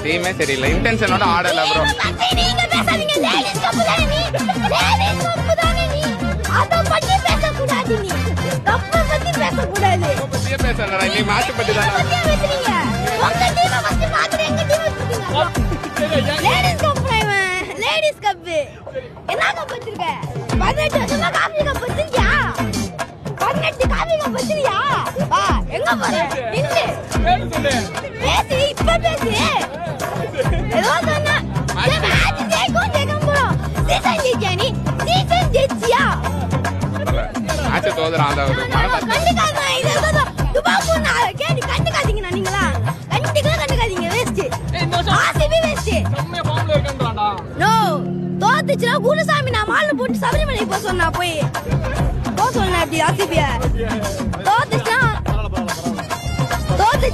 டீமே சரியில்லை, இன்டென்ஷனோட ஆடல ப்ரோ. நீங்க பேசாதீங்க, லேடிஸ் கப் தானே நீ, லேடிஸ் கப் தானே நீ, அத பத்தி பேச கூடாது, நீ கப் பத்தி பேச கூடாது. பத்தியே பேசறடா, நீ மேட்ச் பத்தி தான் பேசுறீங்க. உங்க டீம் பத்தி பாக்குற, எங்க டீம் பத்தி லேடிஸ் கப் லேடிஸ் கப் என்ன கப் வச்சிருக்க? 18 வருஷமா காபி கப் வச்சிருக்கியா? 18 காபி கப் வச்சிருக்கியா? வா, எங்க போற? நின்னு பேசி, இப்ப பேசி. ஏதோ சொன்னா மேட்ச் ஜெயிக்கும் ஜெயிக்கும் போறோம். சீசன் ஜெயிச்சியா நீ? சீசன் ஜெயிச்சியா? மேட்ச் தோதுறான் அந்த கண்டுக்காத. இது ஏதோ துபாக்கு நான் கேடி கண்டுக்காதீங்க. நீங்களா கண்டுக்காதீங்க. வேஸ்ட். ஆசிபி வேஸ்ட். செம்ம ஃபார்ம்ல இருக்கேன்றாடா. நோ, தோத்துச்சுனா குருசாமி நான் மாலை போட்டு சபரிமலை போக சொன்னா போய் சொன்னா அப்படி ஆசிபியா